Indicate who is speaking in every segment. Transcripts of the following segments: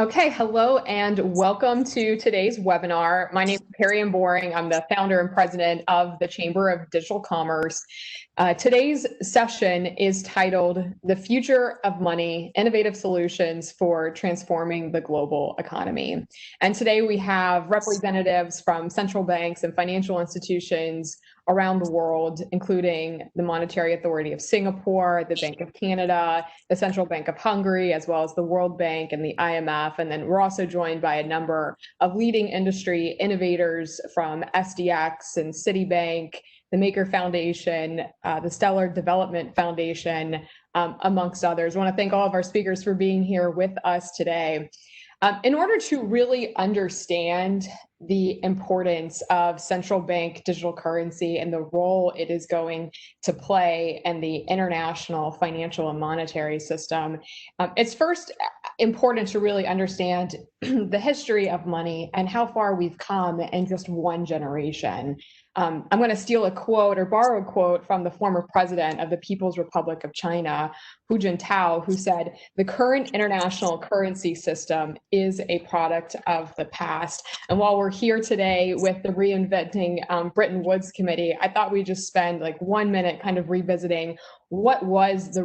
Speaker 1: Okay, hello and welcome to today's webinar. My name is Perianne. I'm the founder and president of the Chamber of Digital Commerce. Today's session is titled The Future of Money, Innovative Solutions for Transforming the Global Economy. And today we have representatives from central banks and financial institutions around the world, including the Monetary Authority of Singapore, the Bank of Canada, the Central Bank of Hungary, as well as the World Bank and the IMF. And then we're also joined by a number of leading industry innovators from SDX and Citibank, the Maker Foundation, the Stellar Development Foundation, amongst others. I want to thank all of our speakers for being here with us today. In order to really understand the importance of central bank digital currency and the role it is going to play in the international financial and monetary system, it's first important to really understand the history of money and how far we've come in just one generation. I'm going to steal a quote or borrow a quote from the former president of the People's Republic of China, Hu Jintao, who said, "The current international currency system is a product of the past." And while we're here today with the Reinventing Bretton Woods Committee, I thought we'd just spend like 1 minute kind of revisiting what was the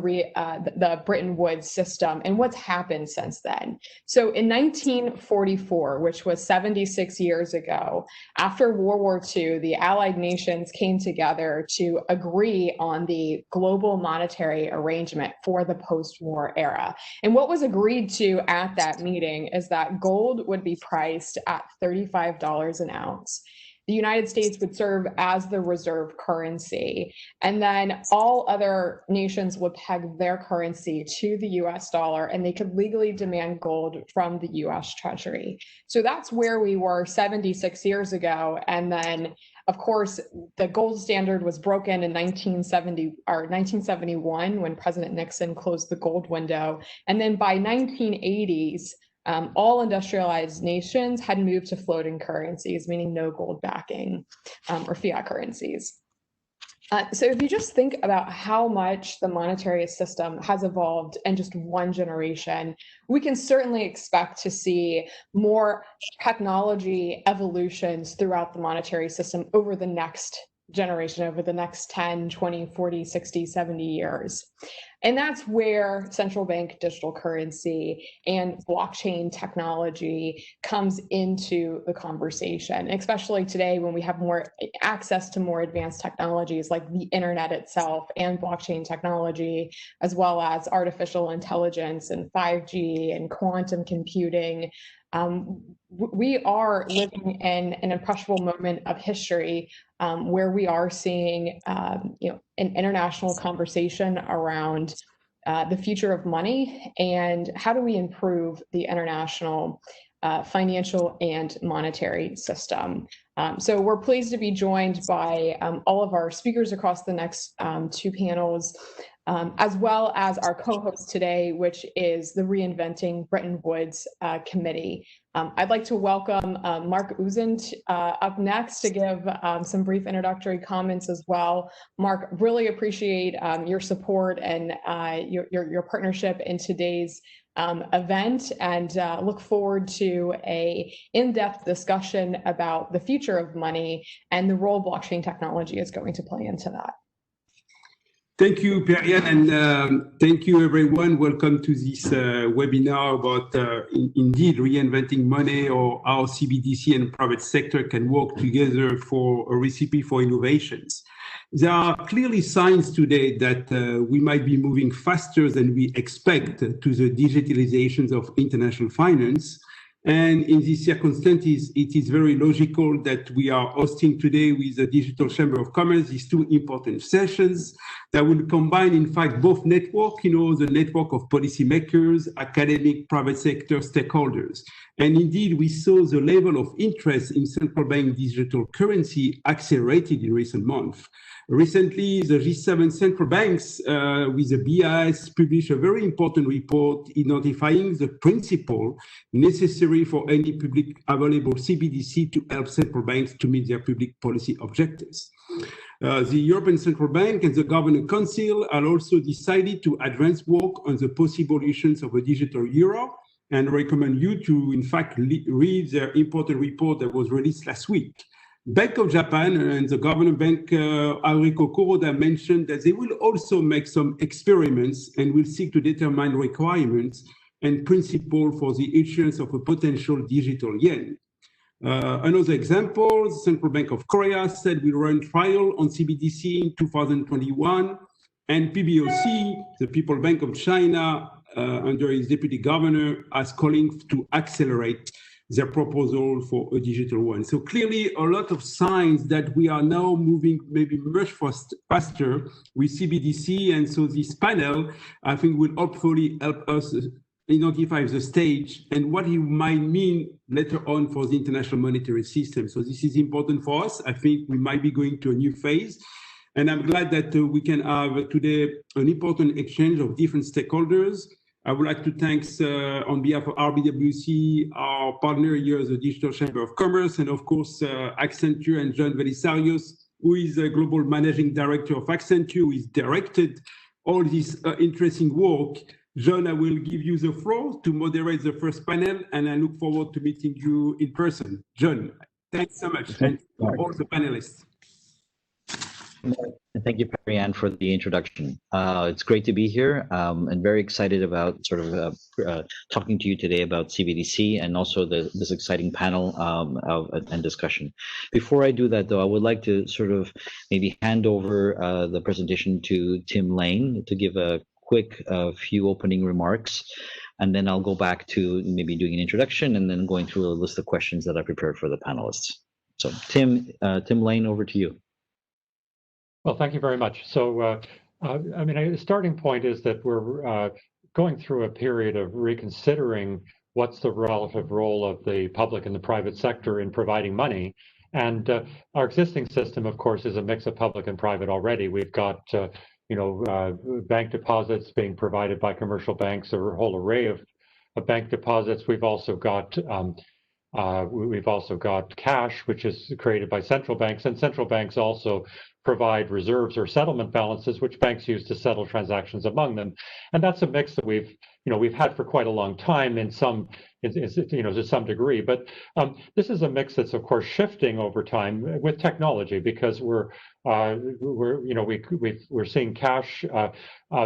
Speaker 1: Bretton Woods system and what's happened since then. So in 1944, which was 76 years ago, after World War II, the Allied nations came together to agree on the global monetary arrangement for the post-war era. And what was agreed to at that meeting is that gold would be priced at $35 an ounce. The United States would serve as the reserve currency, and then all other nations would peg their currency to the US dollar, and they could legally demand gold from the US Treasury. So that's where we were 76 years ago. And then, of course, the gold standard was broken in 1971 when President Nixon closed the gold window. And then by 1980s, all industrialized nations had moved to floating currencies, meaning no gold backing or fiat currencies. So if you just think about how much the monetary system has evolved in just one generation, we can certainly expect to see more technology evolutions throughout the monetary system over the next generation, over the next 10, 20, 40, 60, 70 years. And that's where central bank digital currency and blockchain technology comes into the conversation, especially today when we have more access to more advanced technologies like the internet itself and blockchain technology, as well as artificial intelligence and 5G and quantum computing. We are living in an impressionable moment of history where we are seeing an international conversation around the future of money and how do we improve the international financial and monetary system. So we're pleased to be joined by all of our speakers across the next two panels, as well as our co-host today, which is the Reinventing Bretton Woods Committee. I'd like to welcome Mark Uzent up next to give some brief introductory comments as well. Mark, really appreciate your support and your partnership in today's event, and look forward to an in-depth discussion about the future of money and the role blockchain technology is going to play into that.
Speaker 2: Thank you, Perianne, and thank you, everyone. Welcome to this webinar about, indeed, reinventing money, or how CBDC and private sector can work together for a recipe for innovations. There are clearly signs today that we might be moving faster than we expect to the digitalizations of international finance. And in these circumstances, it is very logical that we are hosting today with the Digital Chamber of Commerce these two important sessions that will combine, in fact, both network, the network of policymakers, academic, private sector stakeholders. And indeed, we saw the level of interest in central bank digital currency accelerated in recent months. Recently, the G7 central banks with the BIS published a very important report identifying the principle necessary for any public available CBDC to help central banks to meet their public policy objectives. The European Central Bank and the Governing Council are also decided to advance work on the possible issuance of a digital euro and recommend you to, in fact, read their important report that was released last week. Bank of Japan and the government bank, Haruko Kuroda, mentioned that they will also make some experiments and will seek to determine requirements and principles for the issuance of a potential digital yen. Another example, the Central Bank of Korea said we run trial on CBDC in 2021, and PBOC, the People's Bank of China, under its deputy governor, is calling to accelerate their proposal for a digital one. So clearly a lot of signs that we are now moving maybe much faster with CBDC. And so this panel, I think, will hopefully help us identify the stage and what it might mean later on for the international monetary system. So this is important for us. I think we might be going to a new phase. And I'm glad that we can have today an important exchange of different stakeholders. I would like to thank, on behalf of RBWC, our partner here, the Digital Chamber of Commerce, and of course, Accenture and John Velissarios, who is the Global Managing Director of Accenture, who has directed all this interesting work. John, I will give you the floor to moderate the first panel, and I look forward to meeting you in person. John, thanks so much, and all the panelists.
Speaker 3: Thank you, Perianne, for the introduction. It's great to be here and very excited about sort of talking to you today about CBDC and also this exciting panel and discussion. Before I do that, though, I would like to sort of maybe hand over the presentation to Tim Lane to give a quick few opening remarks, and then I'll go back to maybe doing an introduction and then going through a list of questions that I prepared for the panelists. So Tim Lane, over to you.
Speaker 4: Well, thank you very much. So, I mean, the starting point is that we're going through a period of reconsidering what's the relative role of the public and the private sector in providing money. And our existing system, of course, is a mix of public and private already. We've got, bank deposits being provided by commercial banks, a whole array of bank deposits. We've also got cash, which is created by central banks, and central banks also provide reserves or settlement balances, which banks use to settle transactions among them. And that's a mix that we've had for quite a long time in some, to some degree. But this is a mix that's, of course, shifting over time with technology, because we're seeing cash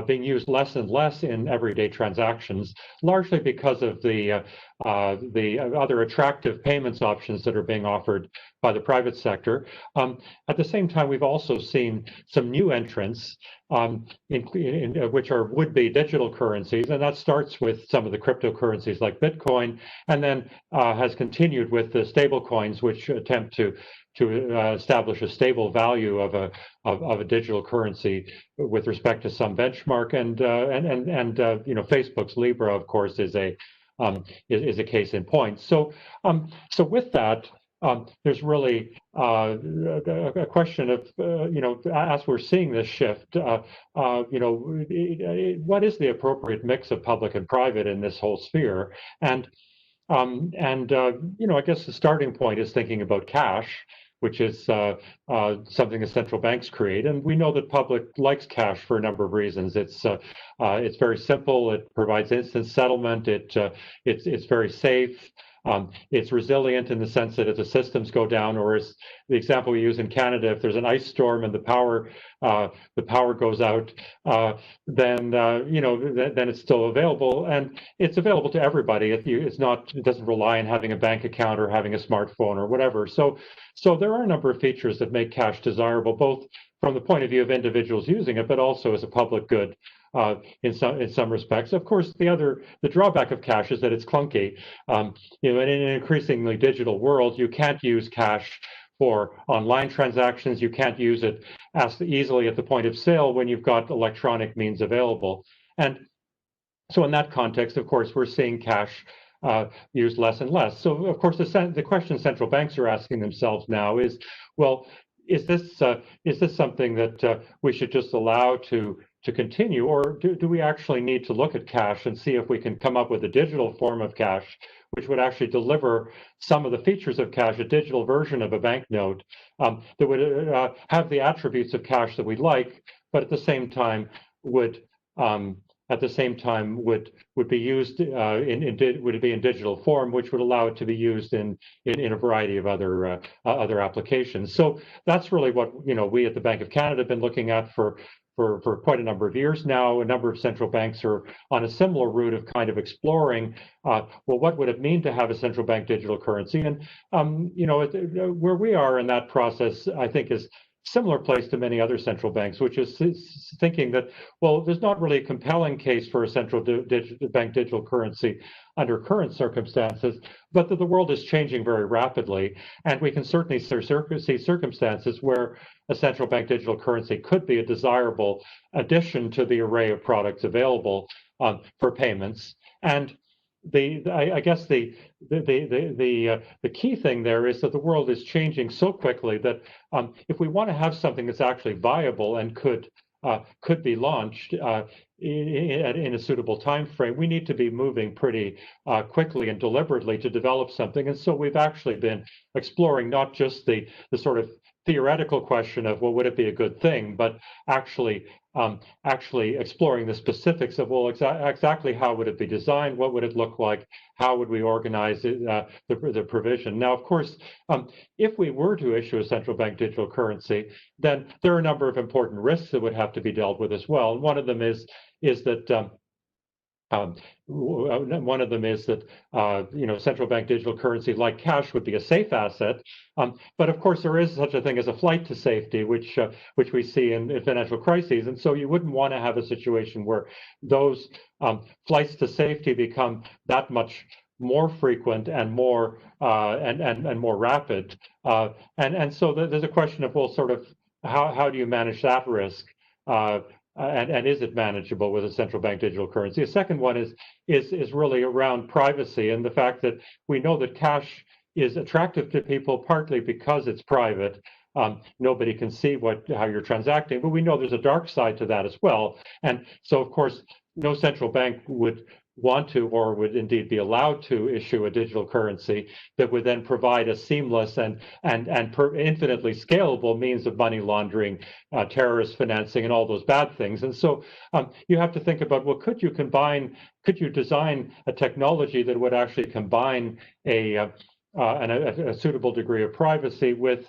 Speaker 4: being used less and less in everyday transactions, largely because of the other attractive payments options that are being offered by the private sector. At the same time, we've also seen some new entrants, which are would-be digital currencies, and that starts with some of the cryptocurrencies like Bitcoin, and then has continued with the stable coins, which attempt to establish a stable value of a digital currency with respect to some benchmark, and Facebook's Libra, of course, is a case in point. So with that, there's really a question of, as we're seeing this shift, what is the appropriate mix of public and private in this whole sphere? And I guess the starting point is thinking about cash, which is something that central banks create. And we know that public likes cash for a number of reasons. It's very simple. It provides instant settlement. It's very safe. It's resilient in the sense that if the systems go down, or as the example we use in Canada, if there's an ice storm and the power goes out, then it's still available, and it's available to everybody. It doesn't rely on having a bank account or having a smartphone or whatever. So there are a number of features that make cash desirable, both from the point of view of individuals using it, but also as a public good. In some respects. Of course, the drawback of cash is that it's clunky. In an increasingly digital world, you can't use cash for online transactions. You can't use it as easily at the point of sale when you've got electronic means available. And so in that context, of course, we're seeing cash used less and less. So, of course, the question central banks are asking themselves now is, well, is this something that we should just allow to continue, or do we actually need to look at cash and see if we can come up with a digital form of cash which would actually deliver some of the features of cash, a digital version of a banknote that would have the attributes of cash that we like, but at the same time would at the same time would be used would be in digital form, which would allow it to be used in a variety of other applications. So that's really what we at the Bank of Canada have been looking at for quite a number of years now. A number of central banks are on a similar route of kind of exploring, well, what would it mean to have a central bank digital currency? And, where we are in that process, I think, is similar place to many other central banks, which is thinking that, well, there's not really a compelling case for a central bank digital currency under current circumstances, but that the world is changing very rapidly. And we can certainly see circumstances where a central bank digital currency could be a desirable addition to the array of products available for payments. And I guess the key thing there is that the world is changing so quickly that if we want to have something that's actually viable and could be launched in a suitable time frame, we need to be moving pretty quickly and deliberately to develop something. And so we've actually been exploring not just the sort of theoretical question of, well, would it be a good thing, but actually exploring the specifics of, well, exactly how would it be designed, what would it look like, how would we organize it, the provision. Now, of course, if we were to issue a central bank digital currency, then there are a number of important risks that would have to be dealt with as well. And one of them is that central bank digital currency like cash would be a safe asset, but of course there is such a thing as a flight to safety, which we see in financial crises, and so you wouldn't want to have a situation where those flights to safety become that much more frequent and more and more rapid, and so there's a question of, well, sort of how do you manage that risk? And is it manageable with a central bank digital currency? A second one is really around privacy and the fact that we know that cash is attractive to people partly because it's private. Nobody can see how you're transacting, but we know there's a dark side to that as well. And so, of course, no central bank would want to or would indeed be allowed to issue a digital currency that would then provide a seamless and infinitely scalable means of money laundering, terrorist financing, and all those bad things. And so you have to think about, well, could you design a technology that would actually combine a suitable degree of privacy with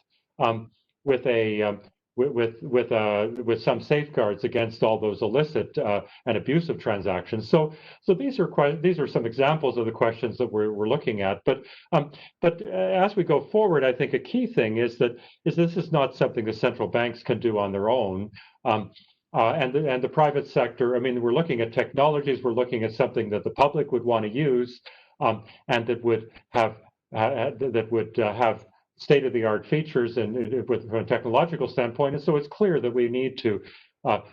Speaker 4: some safeguards against all those illicit and abusive transactions. So these are some examples of the questions that we're looking at. But as we go forward, I think a key thing is this is not something the central banks can do on their own. And the private sector, I mean, we're looking at technologies, we're looking at something that the public would want to use, and that would have state-of-the-art features and from a technological standpoint. And so it's clear that we need to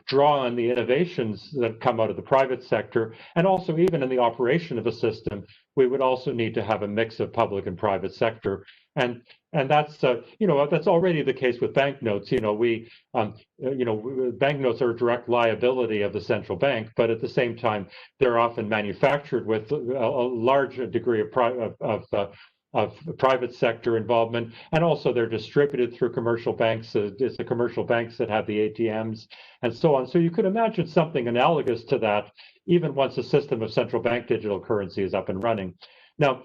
Speaker 4: draw on the innovations that come out of the private sector, and also even in the operation of a system, we would also need to have a mix of public and private sector. And that's that's already the case with banknotes. Banknotes are a direct liability of the central bank, but at the same time, they're often manufactured with a large degree of private sector involvement, and also they're distributed through commercial banks. It's the commercial banks that have the ATMs and so on. So you could imagine something analogous to that, even once a system of central bank digital currency is up and running. Now,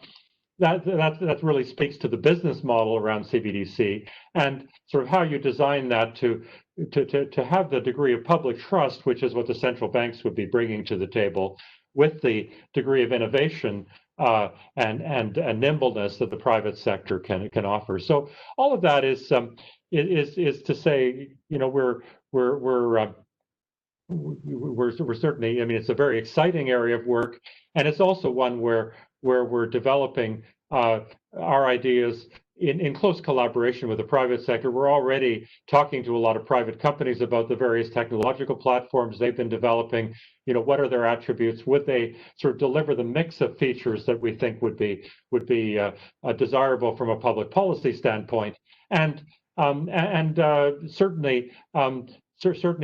Speaker 4: that really speaks to the business model around CBDC and sort of how you design that to have the degree of public trust, which is what the central banks would be bringing to the table, with the degree of innovation and nimbleness that the private sector can offer. So all of that is to say, we're certainly, I mean, it's a very exciting area of work, and it's also one where we're developing our ideas in close collaboration with the private sector. We're already talking to a lot of private companies about the various technological platforms they've been developing. What are their attributes? Would they sort of deliver the mix of features that we think would be desirable from a public policy standpoint? And certainly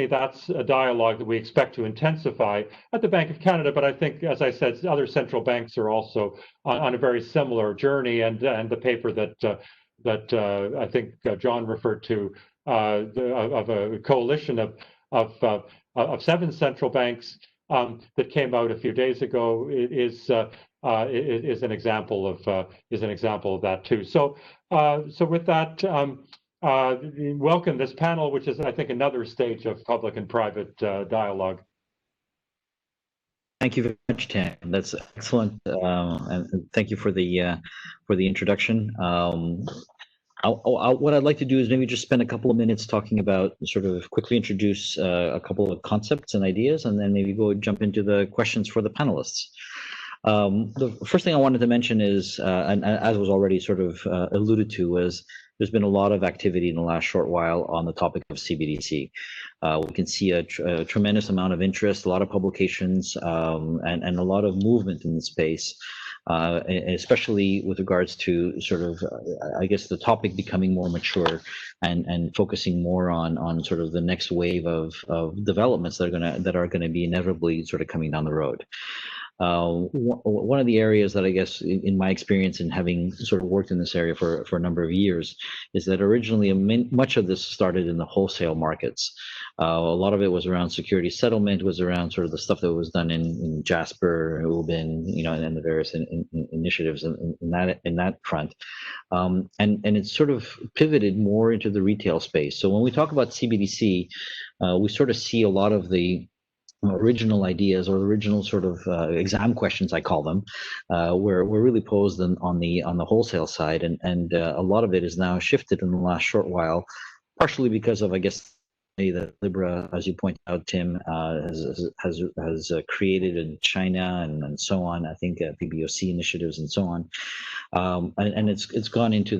Speaker 4: that's a dialogue that we expect to intensify at the Bank of Canada. But I think, as I said, other central banks are also on a very similar journey. And the paper that I think John referred to of a coalition of 7 central banks that came out a few days ago is an example of that too. So with that, welcome this panel, which is, I think, another stage of public and private dialogue.
Speaker 3: Thank you very much, Tam. That's excellent, and thank you for the introduction. What I'd like to do is maybe just spend a couple of minutes talking about, sort of quickly introduce a couple of concepts and ideas, and then maybe jump into the questions for the panelists. The first thing I wanted to mention is, and as was already sort of alluded to, was there's been a lot of activity in the last short while on the topic of CBDC. We can see a tremendous amount of interest, a lot of publications, and a lot of movement in the space, especially with regards to sort of, I guess, the topic becoming more mature and focusing more on sort of the next wave of developments that are gonna be inevitably sort of coming down the road. One of the areas that I guess, in my experience in having sort of worked in this area for a number of years, is that originally much of this started in the wholesale markets. A lot of it was around security settlement, was around sort of the stuff that was done in Jasper, Ubin, and the various initiatives in that front. And it's sort of pivoted more into the retail space. So when we talk about CBDC, we sort of see a lot of the original ideas, or original sort of exam questions, I call them, were really posed on the wholesale side, and a lot of it is now shifted in the last short while, partially because of, I guess, that Libra, as you point out, Tim, has created in China and so on. I think PBOC initiatives and so on, and it's gone into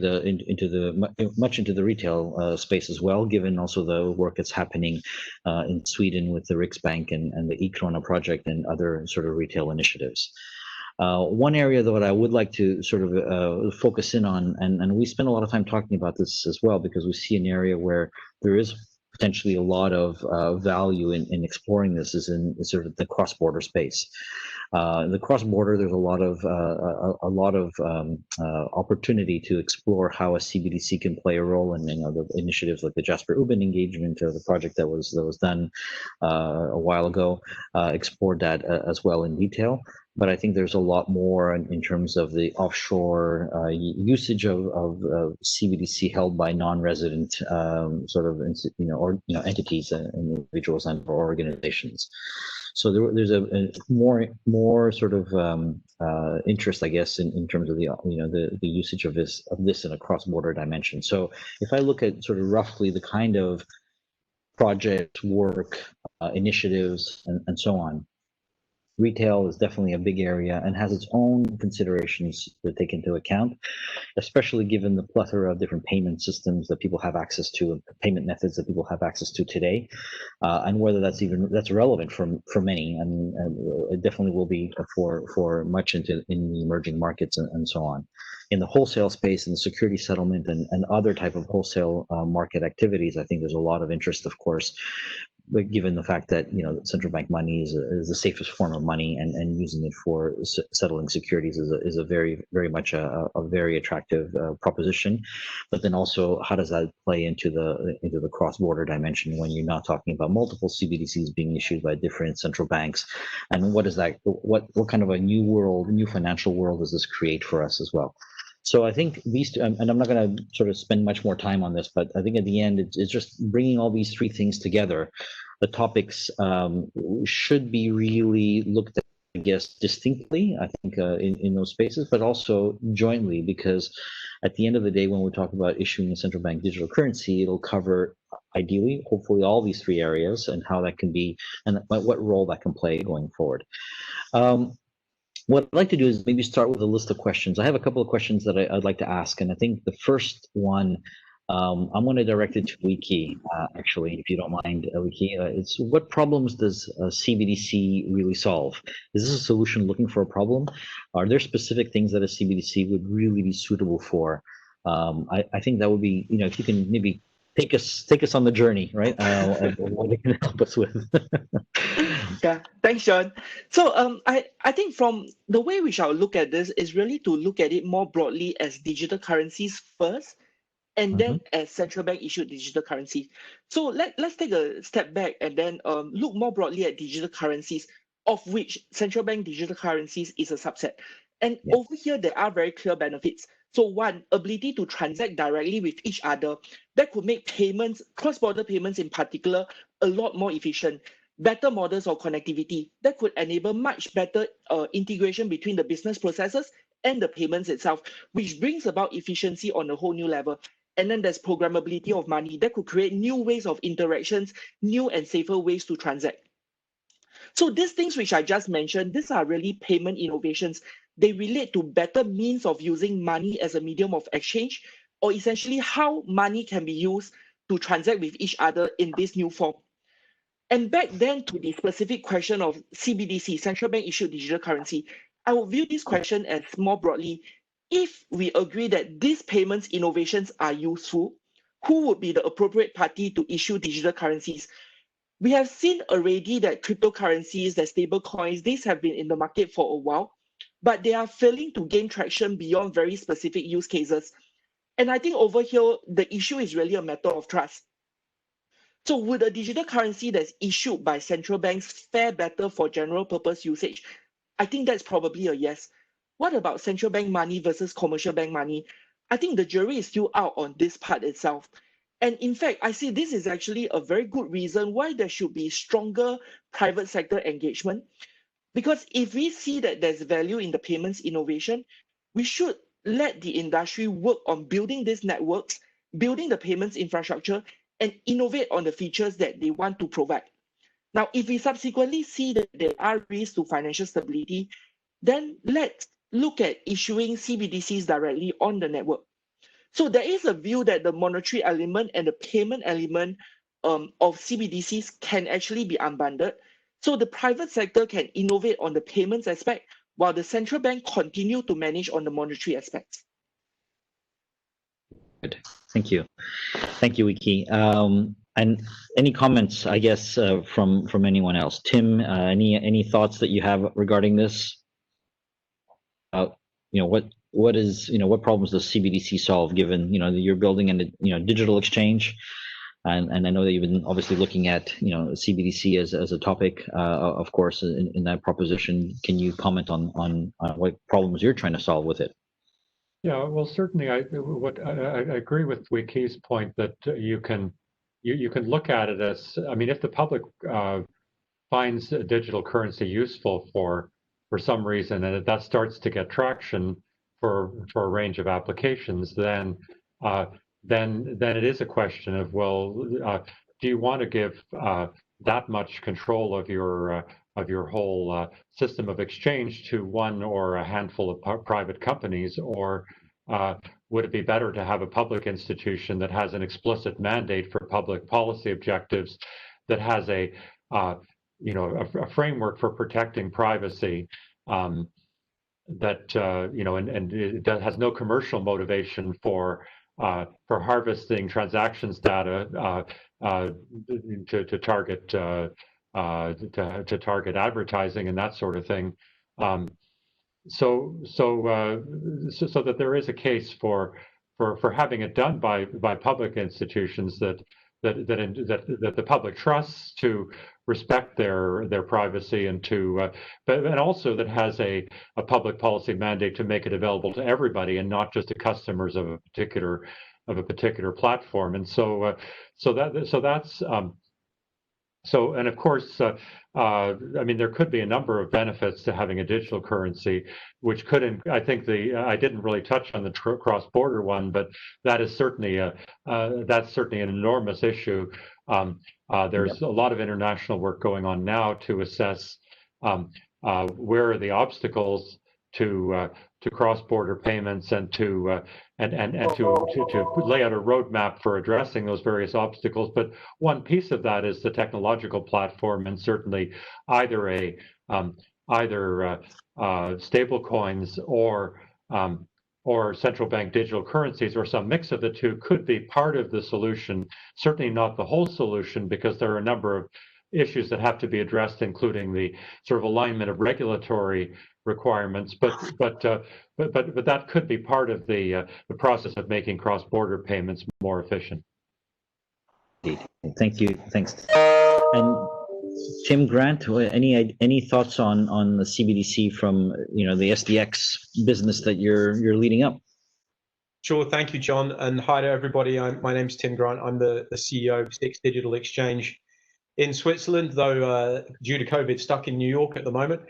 Speaker 3: much into the retail space as well, given also the work that's happening in Sweden with the Riksbank and the e-krona project and other sort of retail initiatives. One area though that I would like to sort of focus in on, and we spend a lot of time talking about this as well, because we see an area where there is potentially a lot of value in exploring this, is in sort of the cross-border space. The cross-border, there's a lot of opportunity to explore how a CBDC can play a role in the initiatives like the Jasper Ubin engagement, or the project that was done a while ago, explored that as well in detail. But I think there's a lot more in terms of the offshore usage of CBDC held by non-resident sort of entities and individuals and organizations. So there's a more sort of interest, I guess, in terms of the usage of this in a cross-border dimension. So if I look at sort of roughly the kind of project work, initiatives, and so on, retail is definitely a big area and has its own considerations to take into account, especially given the plethora of different payment systems that people have access to, and payment methods that people have access to today, and whether that's relevant for many, and it definitely will be for much in the emerging markets and so on. In the wholesale space and the security settlement and other type of wholesale market activities, I think there's a lot of interest, of course, but given the fact that central bank money is the safest form of money, and using it for settling securities is a very, very much a very attractive proposition. But then also, how does that play into the cross-border dimension when you're not talking about multiple CBDCs being issued by different central banks, and what kind of a new financial world does this create for us as well? So I think these two, and I'm not going to sort of spend much more time on this, but I think at the end, it's just bringing all these three things together. The topics should be really looked at, I guess, distinctly, I think, in those spaces, but also jointly, because at the end of the day, when we talk about issuing a central bank digital currency, it'll cover, ideally, hopefully, all these three areas, and how that can be, and what role that can play going forward. What I'd like to do is maybe start with a list of questions. I have a couple of questions that I'd like to ask, and I think the first one, I'm going to direct it to Wiki, actually, if you don't mind, Wiki. It's, what problems does CBDC really solve? Is this a solution looking for a problem? Are there specific things that a CBDC would really be suitable for? I think that would be, if you can maybe take us on the journey, right? What it can help us with.
Speaker 5: Yeah, thanks, John. So I think from the way we shall look at this is really to look at it more broadly as digital currencies first, and then as central bank issued digital currencies. So let's take a step back and then look more broadly at digital currencies. of which central bank digital currencies is a subset. And over here, there are very clear benefits. So one, ability to transact directly with each other. That could make payments, cross-border payments in particular, a lot more efficient. Better models of connectivity that could enable much better integration between the business processes and the payments itself, which brings about efficiency on a whole new level. And then there's programmability of money that could create new ways of interactions, new and safer ways to transact. So these things which I just mentioned, these are really payment innovations. They relate to better means of using money as a medium of exchange, or essentially how money can be used to transact with each other in this new form. And back then to the specific question of CBDC, central bank issued digital currency, I would view this question as more broadly, if we agree that these payments innovations are useful, who would be the appropriate party to issue digital currencies? We have seen already that cryptocurrencies, that stable coins, these have been in the market for a while, but they are failing to gain traction beyond very specific use cases. And I think over here, the issue is really a matter of trust. So would a digital currency that's issued by central banks fare better for general purpose usage? I think that's probably a yes. What about central bank money versus commercial bank money? I think the jury is still out on this part itself. And in fact, I see this is actually a very good reason why there should be stronger private sector engagement. Because if we see that there's value in the payments innovation, we should let the industry work on building these networks, building the payments infrastructure, and innovate on the features that they want to provide. Now, if we subsequently see that there are risks to financial stability, then let's look at issuing CBDCs directly on the network. So there is a view that the monetary element and the payment element of CBDCs can actually be unbundled. So the private sector can innovate on the payments aspect while the central bank continue to manage on the monetary aspects.
Speaker 3: Good. Thank you. Thank you, Wiki. And any comments, I guess, from anyone else? Tim, any thoughts that you have regarding this? What problems does CBDC solve, given you're building a digital exchange, and I know that you've been obviously looking at CBDC as a topic, of course, in that proposition. Can you comment on what problems you're trying to solve with it?
Speaker 4: Yeah, well, certainly, I agree with Wiki's point that you can look at it as, I mean, if the public finds digital currency useful for some reason, and that starts to get traction for a range of applications, then it is a question of, well, do you want to give that much control of your whole system of exchange to one or a handful of private companies, or would it be better to have a public institution that has an explicit mandate for public policy objectives, that has a framework for protecting privacy, that and it has no commercial motivation for harvesting transactions data to target advertising and that sort of thing, so that there is a case for having it done by public institutions that the public trusts, to respect their privacy, and but also that has a public policy mandate to make it available to everybody and not just to customers of a particular platform. And and of course, I mean, there could be a number of benefits to having a digital currency, which could, I think I didn't really touch on the cross-border one, but that is certainly an enormous issue. There's a lot of international work going on now to assess where are the obstacles to cross-border payments, and to lay out a roadmap for addressing those various obstacles. But one piece of that is the technological platform, and certainly either stable coins or central bank digital currencies, or some mix of the two, could be part of the solution. Certainly not the whole solution, because there are a number of issues that have to be addressed, including the sort of alignment of regulatory requirements, but that could be part of the process of making cross-border payments more efficient.
Speaker 3: Thank you. Thanks. And Tim Grant, any thoughts on the CBDC from the SDX business that you're leading up?
Speaker 6: Sure, thank you, John, and hi to everybody. My name's Tim Grant. I'm the CEO of Spitz Digital Exchange in Switzerland, though due to COVID, stuck in New York at the moment.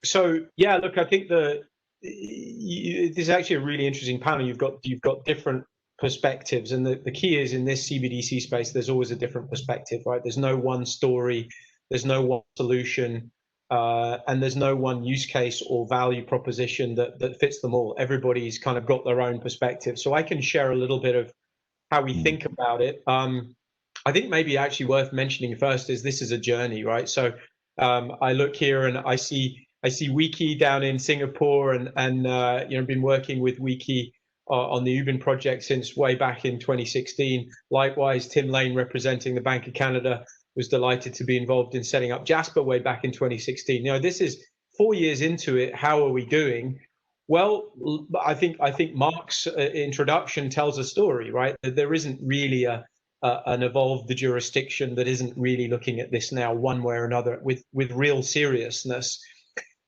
Speaker 6: So yeah, look, I think this is actually a really interesting panel. You've got different perspectives, and the key is in this CBDC space, there's always a different perspective, right? There's no one story, there's no one solution, and there's no one use case or value proposition that fits them all. Everybody's kind of got their own perspective. So I can share a little bit of how we think about it. I think maybe actually worth mentioning first is this is a journey, right? So I look here and I see Wiki down in Singapore, and been working with Wiki on the Ubin project since way back in 2016. Likewise, Tim Lane, representing the Bank of Canada, was delighted to be involved in setting up Jasper way back in 2016. This is 4 years into it. How are we doing? Well, I think Mark's introduction tells a story, right? That there isn't really an evolved jurisdiction that isn't really looking at this now one way or another with real seriousness.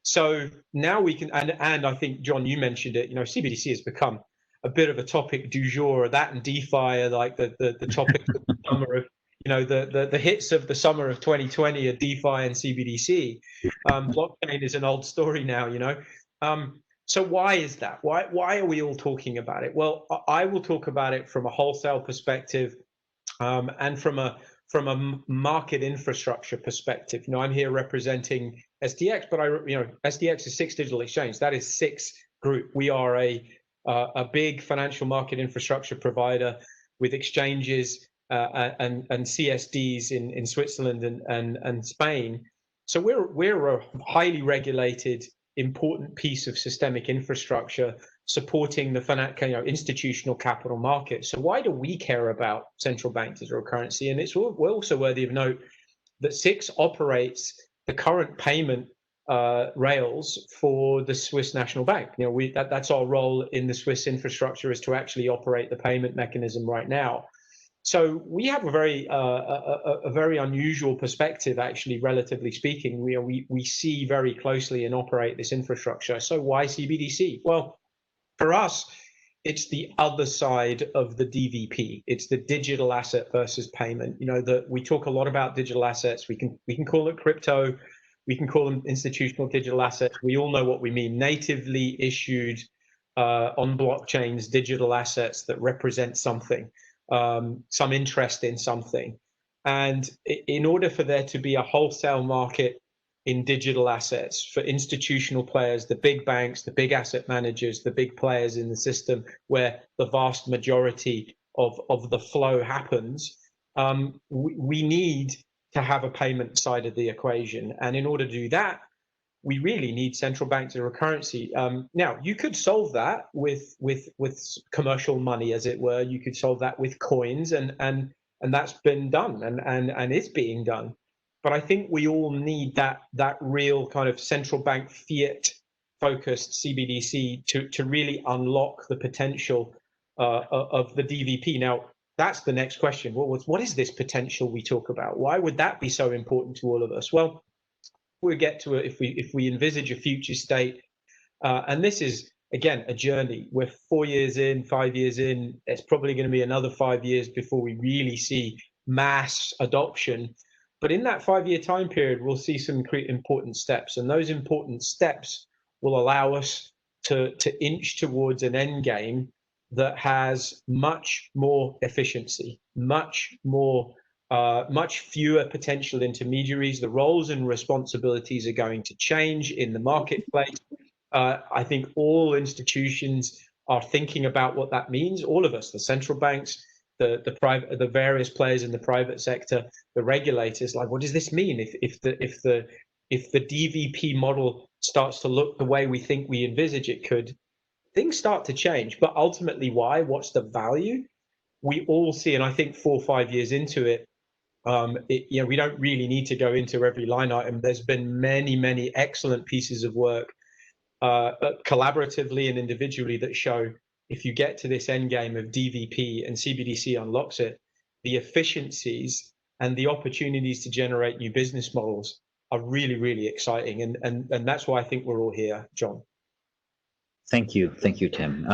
Speaker 6: So now we can, and I think, John, you mentioned it, CBDC has become a bit of a topic du jour. That and DeFi are like the topics of the summer of, the hits of the summer of 2020 are DeFi and CBDC. Blockchain is an old story now, So why is that? Why are we all talking about it? Well, I will talk about it from a wholesale perspective, and from a market infrastructure perspective. I'm here representing SDX, but SDX is Six Digital Exchange. That is Six Group. We are a big financial market infrastructure provider with exchanges and CSDs in Switzerland and Spain. So we're a highly regulated, important piece of systemic infrastructure supporting the institutional capital market. So why do we care about central bank digital currency? And it's also worthy of note that Six operates the current payment rails for the Swiss National Bank. That's our role in the Swiss infrastructure, is to actually operate the payment mechanism right now. So we have a very unusual perspective, actually, relatively speaking. We see very closely and operate this infrastructure. So why CBDC? Well, for us, it's the other side of the DVP. It's the digital asset versus payment. We talk a lot about digital assets. We can call it crypto. We can call them institutional digital assets. We all know what we mean. Natively issued on blockchains, digital assets that represent something, some interest in something. And in order for there to be a wholesale market in digital assets for institutional players, the big banks, the big asset managers, the big players in the system where the vast majority of the flow happens, we need to have a payment side of the equation. And in order to do that, we really need central bank digital currency. Now, you could solve that with commercial money, as it were. You could solve that with coins, and that's been done and is being done. But I think we all need that real kind of central bank fiat focused CBDC to really unlock the potential of the DVP. Now, that's the next question. What is this potential we talk about? Why would that be so important to all of us? Well, we'll get to it if we envisage a future state. And this is, again, a journey. We're 4 years in, 5 years in. It's probably going to be another 5 years before we really see mass adoption. But in that 5-year time period, we'll see some important steps. And those important steps will allow us to inch towards an end game that has much more efficiency, much fewer potential intermediaries. The roles and responsibilities are going to change in the marketplace. I think all institutions are thinking about what that means. All of us, the central banks, the various players in the private sector, the regulators, like, what does this mean if the DVP model starts to look the way we think we envisage it could? Things start to change. But ultimately, why? What's the value? We all see, and I think 4 or 5 years into it, we don't really need to go into every line item. There's been many excellent pieces of work, collaboratively and individually, that show if you get to this end game of DVP and CBDC unlocks it, the efficiencies and the opportunities to generate new business models are really, really exciting. And that's why I think we're all here, John.
Speaker 3: Thank you, Tim.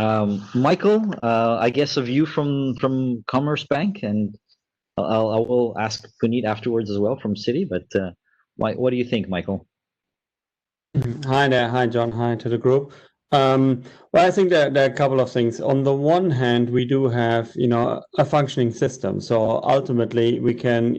Speaker 3: Michael, I guess a view from Commerzbank, and I will ask Puneet afterwards as well from Citi. But what do you think, Michael?
Speaker 7: Hi there, hi John, hi to the group. Well, I think that there are a couple of things. On the one hand, we do have, a functioning system. So ultimately, we can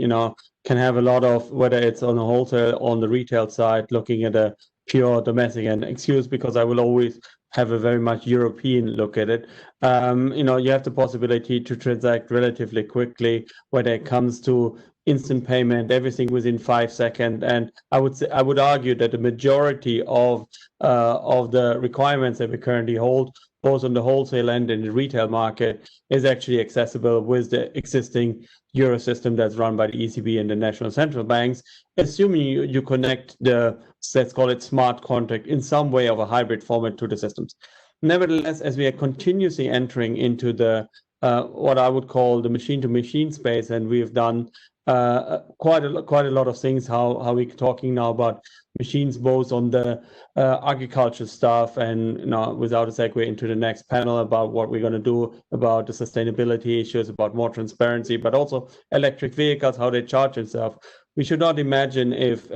Speaker 7: have a lot of, whether it's on the wholesale or on the retail side, looking at a pure domestic. And excuse because I will always have a very much European look at it. You have the possibility to transact relatively quickly, whether it comes to instant payment, everything within 5 seconds. And I would argue that the majority of the requirements that we currently hold, both on the wholesale end and the retail market, is actually accessible with the existing Euro system that's run by the ECB and the national central banks, assuming you connect the, let's call it, smart contract in some way of a hybrid format to the systems. Nevertheless, as we are continuously entering into the what I would call the machine-to-machine space, and we've done quite a lot of things. How we're talking now about machines, both on the agriculture stuff, and without a segue into the next panel about what we're going to do about the sustainability issues, about more transparency, but also electric vehicles, how they charge themselves. We should not imagine if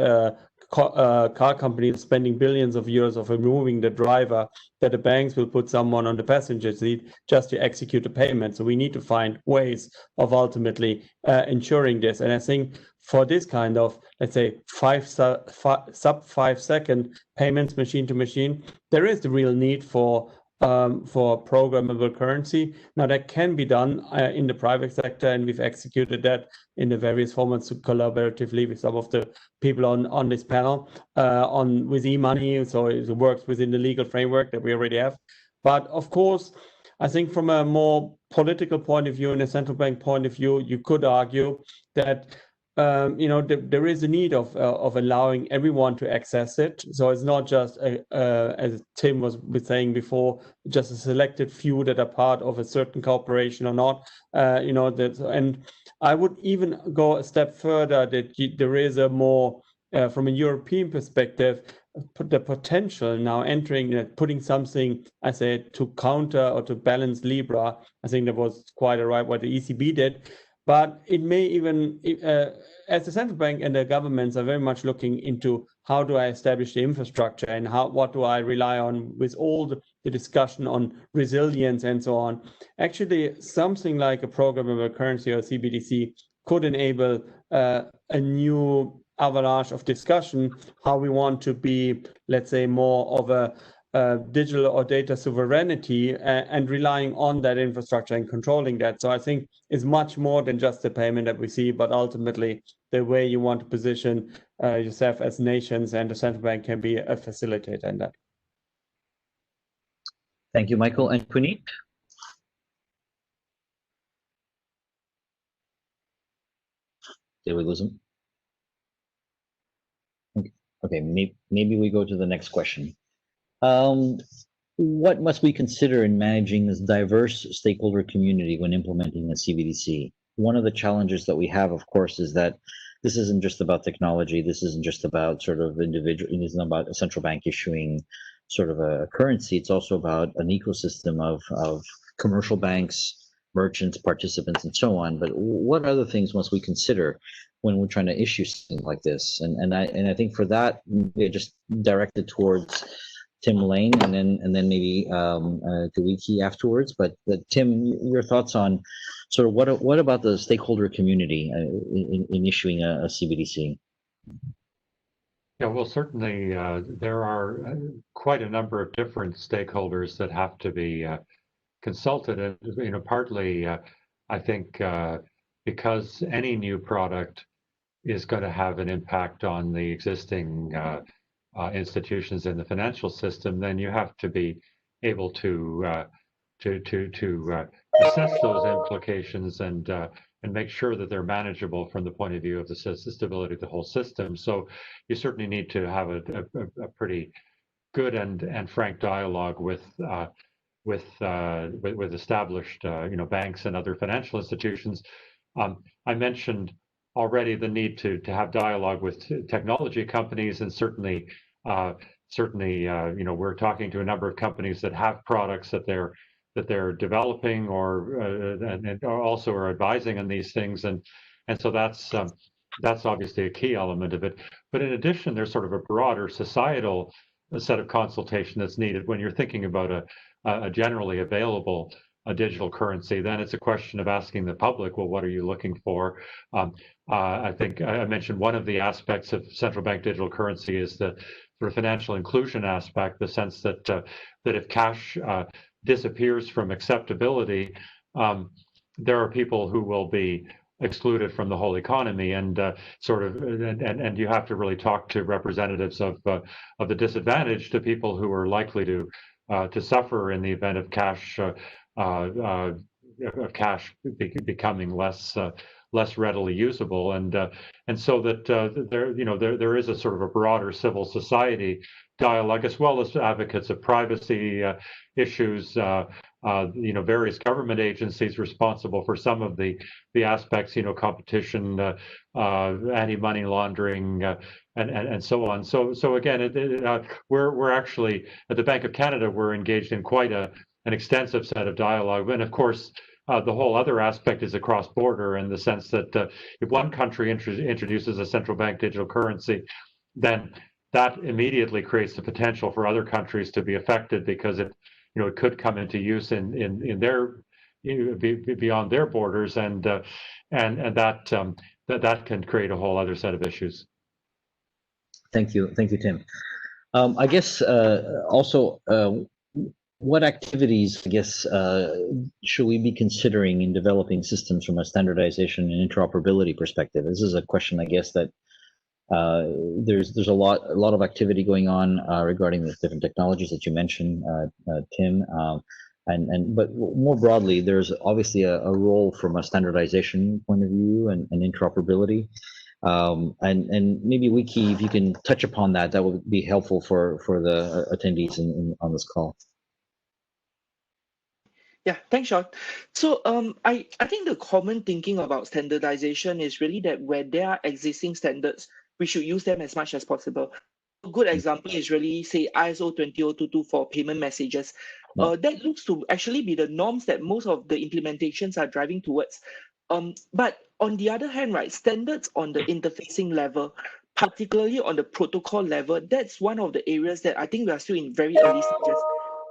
Speaker 7: car companies spending billions of euros of removing the driver, that the banks will put someone on the passenger seat just to execute the payment. So we need to find ways of ultimately ensuring this. And I think for this kind of, let's say, sub 5 second payments machine to machine, there is the real need for programmable currency. Now that can be done in the private sector, and we've executed that in the various formats collaboratively with some of the people on this panel with e-money. So it works within the legal framework that we already have. But of course, I think from a more political point of view and a central bank point of view, you could argue that there is a need of allowing everyone to access it. So it's not just, as Tim was saying before, just a selected few that are part of a certain corporation or not. And I would even go a step further, that there is a more, from a European perspective, the potential now entering, putting something, I said, to counter or to balance Libra. I think that was quite right what the ECB did. But it may even, as the central bank and the governments are very much looking into how do I establish the infrastructure, and what do I rely on with all the discussion on resilience and so on. Actually, something like a programmable currency or CBDC could enable a new avalanche of discussion, how we want to be, let's say, more of a digital or data sovereignty, and relying on that infrastructure and controlling that. So I think it's much more than just the payment that we see, but ultimately the way you want to position yourself as nations, and the central bank can be a facilitator in that.
Speaker 3: Thank you, Michael. And Puneet? Did we lose him? Okay, maybe we go to the next question. What must we consider in managing this diverse stakeholder community when implementing a CBDC? One of the challenges that we have, of course, is that this isn't just about technology. This isn't just about sort of individual. It isn't about a central bank issuing sort of a currency. It's also about an ecosystem of commercial banks, merchants, participants, and so on. But what other things must we consider when we're trying to issue something like this? And I think for that, we're just directed towards Tim Lane, and then maybe Dewiki afterwards. But Tim, your thoughts on sort of what about the stakeholder community in issuing a CBDC?
Speaker 4: Yeah, well, certainly there are quite a number of different stakeholders that have to be consulted, and partly I think because any new product is going to have an impact on the existing institutions in the financial system, then you have to be able to assess those implications and make sure that they're manageable from the point of view of the stability of the whole system. So you certainly need to have a pretty good and frank dialogue with established banks and other financial institutions. I mentioned already the need to have dialogue with technology companies, and certainly we're talking to a number of companies that have products that they're developing or and also are advising on these things, and so that's obviously a key element of it. But in addition, there's sort of a broader societal set of consultation that's needed when you're thinking about a generally available digital currency. Then it's a question of asking the public, well, what are you looking for? I think I mentioned one of the aspects of central bank digital currency is the sort of financial inclusion aspect, the sense that that if cash disappears from acceptability, there are people who will be excluded from the whole economy, and and you have to really talk to representatives of the disadvantaged, to people who are likely to suffer in the event of cash becoming less readily usable, and so that there is a sort of a broader civil society dialogue, as well as advocates of privacy issues. Various government agencies responsible for some of the aspects, competition, anti-money laundering, and so on. So again, we're actually at the Bank of Canada, we're engaged in quite an extensive set of dialogue, and of course, the whole other aspect is across border, in the sense that if one country introduces a central bank digital currency, then that immediately creates the potential for other countries to be affected, because it could come into use in their beyond their borders, and that can create a whole other set of issues.
Speaker 3: Thank you, Tim. I guess also, what activities, should we be considering in developing systems from a standardization and interoperability perspective? This is a question, I guess, that there's a lot of activity going on regarding the different technologies that you mentioned, Tim, but more broadly, there's obviously a role from a standardization point of view and interoperability, and maybe Wiki, if you can touch upon that, that would be helpful for the attendees on this call.
Speaker 5: Yeah, thanks, Sean. So I think the common thinking about standardization is really that where there are existing standards, we should use them as much as possible. A good example is really, say, ISO 20022 for payment messages. That looks to actually be the norms that most of the implementations are driving towards. But on the other hand, right, standards on the interfacing level, particularly on the protocol level, that's one of the areas that I think we are still in very early stages.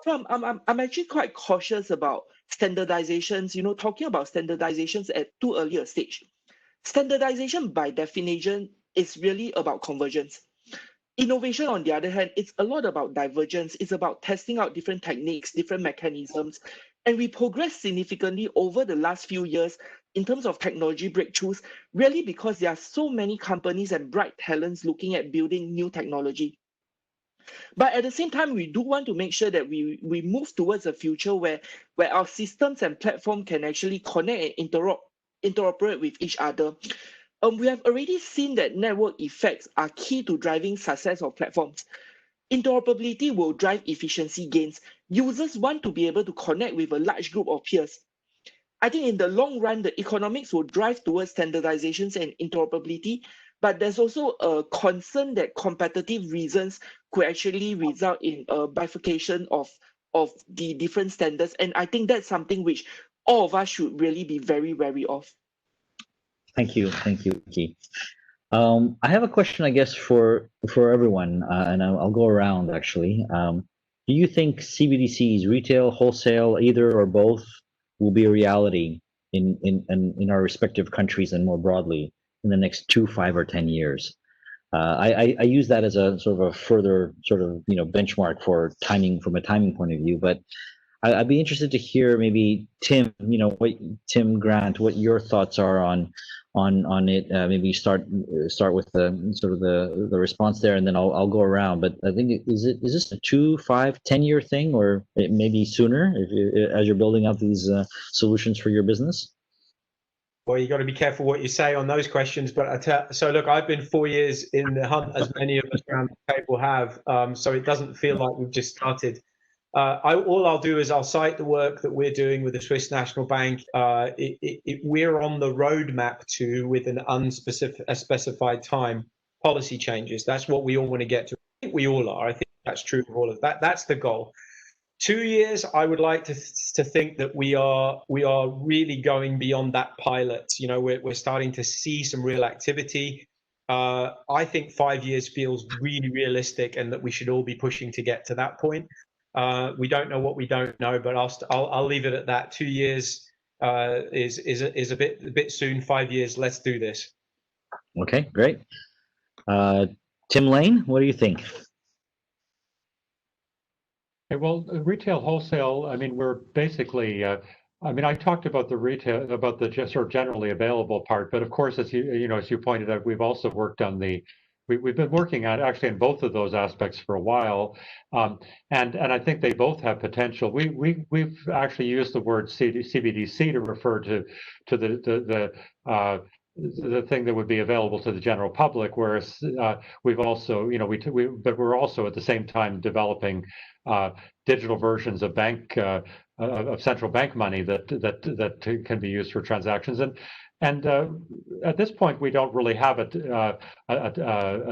Speaker 5: So I'm actually quite cautious about standardizations, talking about standardizations at too early a stage. Standardization by definition is really about convergence. Innovation, on the other hand, it's a lot about divergence. It's about testing out different techniques, different mechanisms. And we progressed significantly over the last few years in terms of technology breakthroughs, really because there are so many companies and bright talents looking at building new technology. But at the same time, we do want to make sure that we move towards a future where our systems and platform can actually connect and interoperate with each other. We have already seen that network effects are key to driving success of platforms. Interoperability will drive efficiency gains. Users want to be able to connect with a large group of peers. I think in the long run, the economics will drive towards standardizations and interoperability, but there's also a concern that competitive reasons could actually result in a bifurcation of the different standards. And I think that's something which all of us should really be very wary of.
Speaker 3: Thank you, Ki. I have a question, I guess, for everyone, and I'll go around actually. Do you think CBDCs, retail, wholesale, either or both, will be a reality in our respective countries and more broadly in the next 2, 5, or 10 years? I use that as a sort of a further sort of benchmark for timing, from a timing point of view. But I'd be interested to hear maybe Tim, Tim Grant, what your thoughts are on it. Maybe start with the sort of the response there, and then I'll go around. But I think is this a 2, 5, 10-year thing, or maybe sooner as you're building out these solutions for your business?
Speaker 6: Well, you got to be careful what you say on those questions. But so look, I've been 4 years in the hunt, as many of us around the table have. So it doesn't feel like we've just started all I'll do is I'll cite the work that we're doing with the Swiss National Bank. We're on the roadmap to, with an unspecified time, policy changes. That's what we all want to get to. I think we all are. I think that's true of all of that. That's the goal. 2 years, I would like to think that we are really going beyond that pilot. You know, we're starting to see some real activity. I think 5 years feels really realistic, and that we should all be pushing to get to that point. We don't know what we don't know, but I'll leave it at that. 2 years is a bit soon. 5 years, let's do this.
Speaker 3: Okay, great. Tim Lane, what do you think?
Speaker 4: Well, retail wholesale, I mean, we're basically, I mean, I talked about the retail, about the just sort of generally available part, but of course, as you pointed out, we've also worked on we've been working on actually in both of those aspects for a while, and I think they both have potential. We've actually used the word CBDC to refer to the thing that would be available to the general public, whereas we've also, but we're also at the same time developing digital versions of of central bank money that can be used for transactions. And at this point, we don't really have a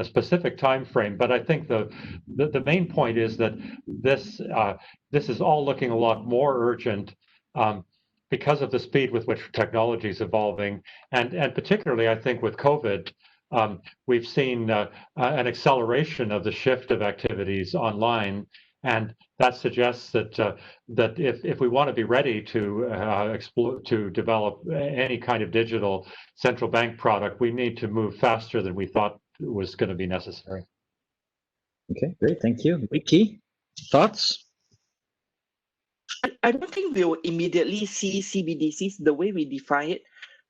Speaker 4: specific time frame, but I think the main point is that this is all looking a lot more urgent because of the speed with which technology is evolving, and particularly, I think, with COVID, we've seen an acceleration of the shift of activities online, and that suggests that if we want to be ready to develop any kind of digital central bank product, we need to move faster than we thought was going to be necessary.
Speaker 3: Okay, great, thank you. Vicky, thoughts?
Speaker 5: I don't think we'll immediately see CBDCs the way we define it,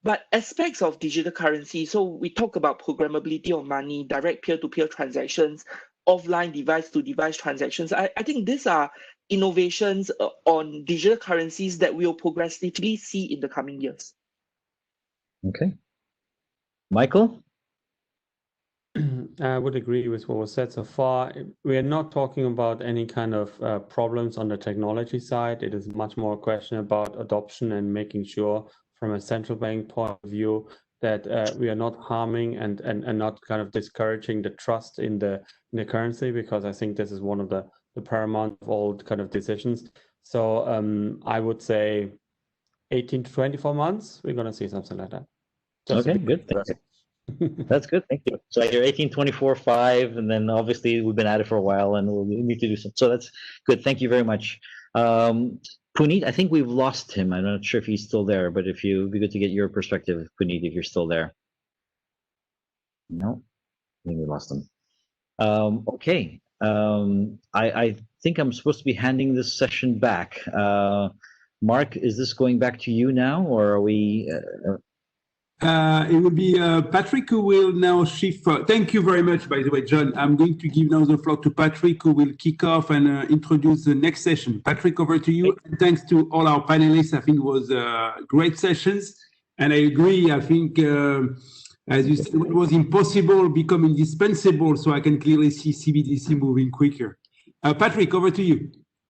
Speaker 5: but aspects of digital currency. So we talk about programmability of money, direct peer-to-peer transactions, offline device-to-device transactions. I think these are innovations on digital currencies that we'll progressively see in the coming years.
Speaker 3: Okay. Michael?
Speaker 7: I would agree with what was said so far. We are not talking about any kind of problems on the technology side. It is much more a question about adoption and making sure from a central bank point of view that we are not harming and not kind of discouraging the trust in the currency, because I think this is one of the paramount of all kind of decisions. So I would say 18 to 24 months, we're going to see something like that.
Speaker 3: Okay, good. Thank you. That's good. Thank you. So you're 18, 24, 5, and then obviously we've been at it for a while and we'll need to do some. So that's good. Thank you very much. Puneet, I think we've lost him. I'm not sure if he's still there, but it'd be good to get your perspective, Puneet, if you're still there. No, I think we lost him. Okay. I think I'm supposed to be handing this session back. Mark, is this going back to you now, or are we?
Speaker 2: It will be Patrick who will now shift. Thank you very much, by the way, John. I'm going to give now the floor to Patrick, who will kick off and introduce the next session. Patrick, over to you. And thanks to all our panelists. I think it was great sessions. And I agree. I think, as you said, it was impossible become indispensable. So I can clearly see CBDC moving quicker. Patrick, over to you.